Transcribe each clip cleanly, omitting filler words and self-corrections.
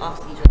off-season.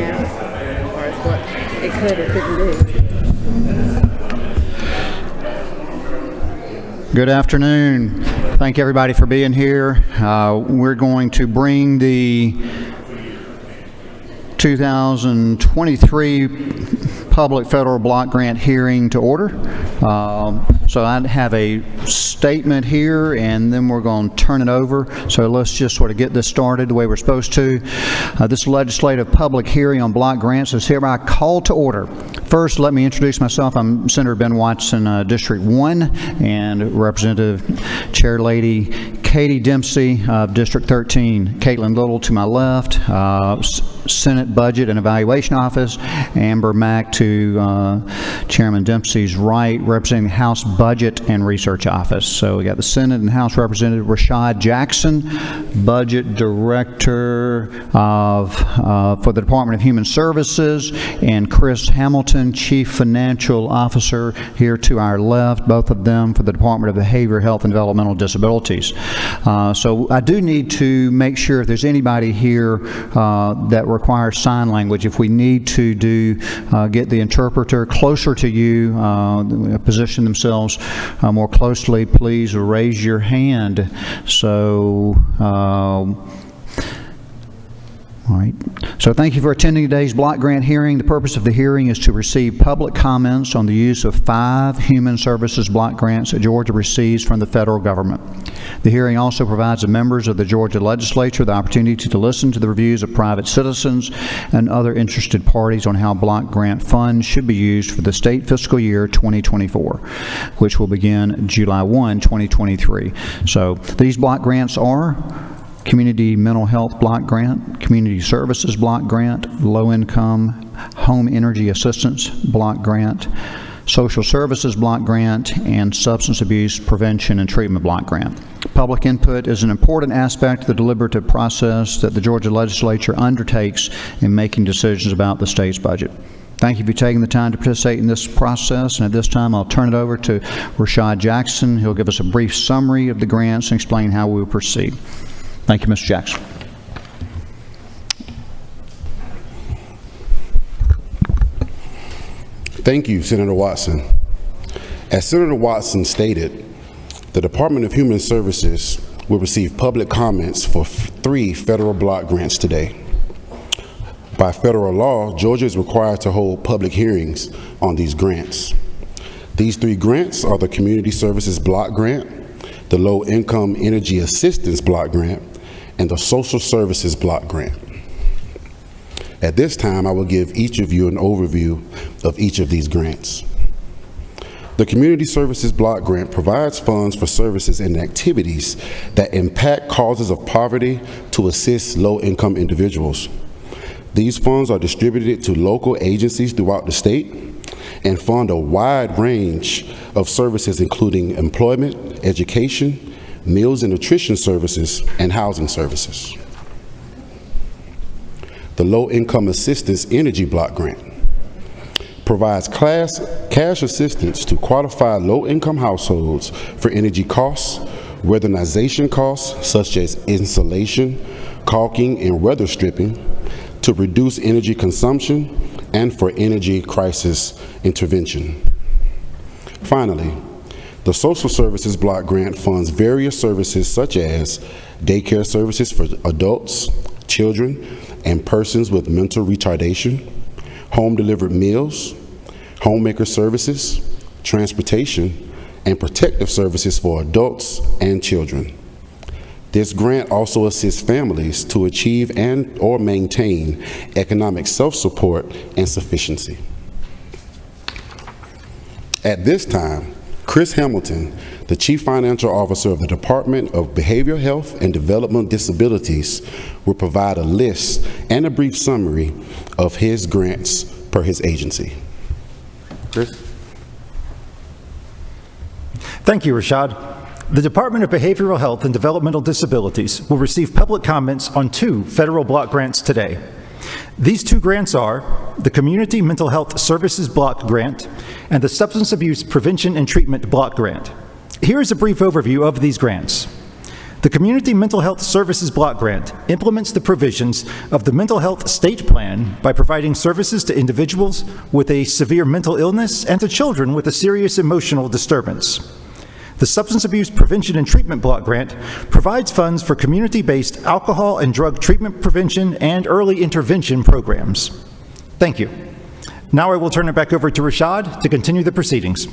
as far as what it could or couldn't do. Good afternoon. Thank everybody for being here. We're going to bring the 2023 public federal block grant hearing to order. So I'd have a statement here, and then we're going to turn it over. So let's just sort of get this started the way we're supposed to. This legislative public hearing on block grants is hereby called to order. First, let me introduce myself. I'm Senator Ben Watson, District 1, and Representative Chair Lady Katie Dempsey of District 13. Caitlin Little to my left, Senate Budget and Evaluation Office. Amber Mack to Chairman Dempsey's right, representing the House Budget and Research Office. So we got the Senate and House Representative Rashad Jackson, Budget Director for the Department of Human Services, and Chris Hamilton, Chief Financial Officer, here to our left, both of them for the Department of Behavioral Health and Developmental Disabilities. So I do need to make sure if there's anybody here that requires sign language, if we need to get the interpreter closer to you, position themselves more closely, please raise your hand. So all right. So thank you for attending today's block grant hearing. The purpose of the hearing is to receive public comments on the use of 5 human services block grants that Georgia receives from the federal government. The hearing also provides the members of the Georgia legislature the opportunity to listen to the reviews of private citizens and other interested parties on how block grant funds should be used for the state fiscal year 2024, which will begin July 1, 2023. So these block grants are Community Mental Health Block Grant, Community Services Block Grant, Low Income Home Energy Assistance Block Grant, Social Services Block Grant, and Substance Abuse Prevention and Treatment Block Grant. Public input is an important aspect of the deliberative process that the Georgia legislature undertakes in making decisions about the state's budget. Thank you for taking the time to participate in this process, and at this time I'll turn it over to Rashad Jackson. He'll give us a brief summary of the grants and explain how we will proceed. Thank you, Mr. Jackson. Thank you, Senator Watson. As Senator Watson stated, the Department of Human Services will receive public comments for 3 federal block grants today. By federal law, Georgia is required to hold public hearings on these grants. These 3 grants are the Community Services Block Grant, the Low Income Energy Assistance Block Grant, and the Social Services Block Grant. At this time, I will give each of you an overview of each of these grants. The Community Services Block Grant provides funds for services and activities that impact causes of poverty to assist low-income individuals. These funds are distributed to local agencies throughout the state and fund a wide range of services including employment, education, meals and nutrition services, and housing services. The Low Income Assistance Energy Block Grant provides cash assistance to qualified low-income households for energy costs, weatherization costs such as insulation, caulking, and weather stripping, to reduce energy consumption, and for energy crisis intervention. Finally, the Social Services Block Grant funds various services such as daycare services for adults, children, and persons with mental retardation, home-delivered meals, homemaker services, transportation, and protective services for adults and children. This grant also assists families to achieve and or maintain economic self-support and sufficiency. At this time, Chris Hamilton, the Chief Financial Officer of the Department of Behavioral Health and Developmental Disabilities, will provide a list and a brief summary of his grants per his agency. Chris? Thank you, Rashad. The Department of Behavioral Health and Developmental Disabilities will receive public comments on 2 federal block grants today. These 2 grants are the Community Mental Health Services Block Grant and the Substance Abuse Prevention and Treatment Block Grant. Here is a brief overview of these grants. The Community Mental Health Services Block Grant implements the provisions of the Mental Health State Plan by providing services to individuals with a severe mental illness and to children with a serious emotional disturbance. The Substance Abuse Prevention and Treatment Block Grant provides funds for community-based alcohol and drug treatment prevention and early intervention programs. Thank you. Now I will turn it back over to Rashad to continue the proceedings.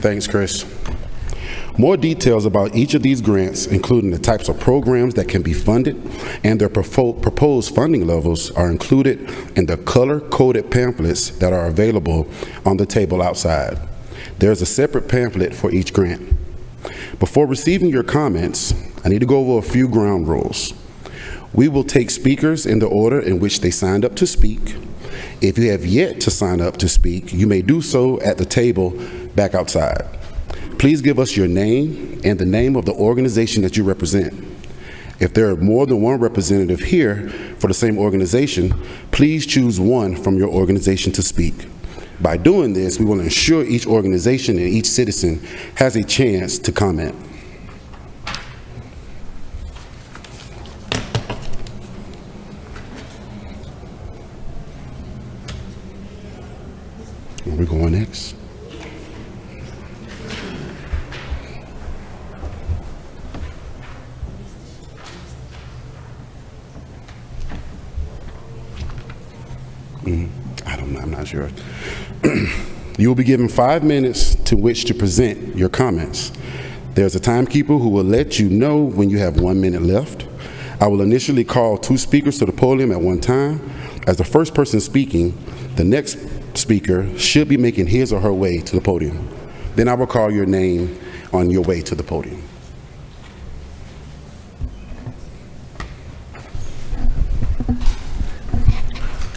Thanks, Chris. More details about each of these grants, including the types of programs that can be funded and their proposed funding levels, are included in the color-coded pamphlets that are available on the table outside. There's a separate pamphlet for each grant. Before receiving your comments, I need to go over a few ground rules. We will take speakers in the order in which they signed up to speak. If you have yet to sign up to speak, you may do so at the table back outside. Please give us your name and the name of the organization that you represent. If there are more than one representative here for the same organization, please choose one from your organization to speak. By doing this, we will ensure each organization and each citizen has a chance to comment. Where are we going next? I'm not sure. You will be given 5 minutes to which to present your comments. There's a timekeeper who will let you know when you have 1 minute left. I will initially call 2 speakers to the podium at one time. As the first person speaking, the next speaker should be making his or her way to the podium. Then I will call your name on your way to the podium.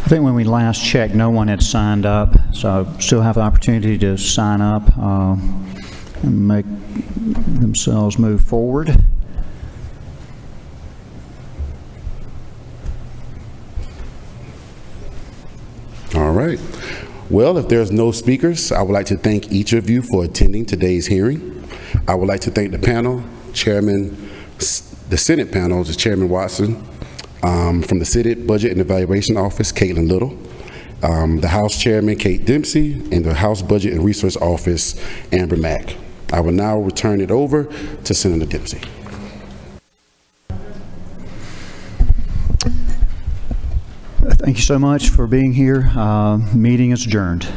I think when we last checked, no one had signed up, so still have the opportunity to sign up and make themselves move forward. All right. Well, if there's no speakers, I would like to thank each of you for attending today's hearing. I would like to thank the panel, Chairman, the Senate panel, the Chairman Watson, from the Senate Budget and Evaluation Office, Caitlin Little, the House Chairman, Kate Dempsey, and the House Budget and Resource Office, Amber Mack. I will now return it over to Senator Dempsey. Thank you so much for being here. Meeting is adjourned.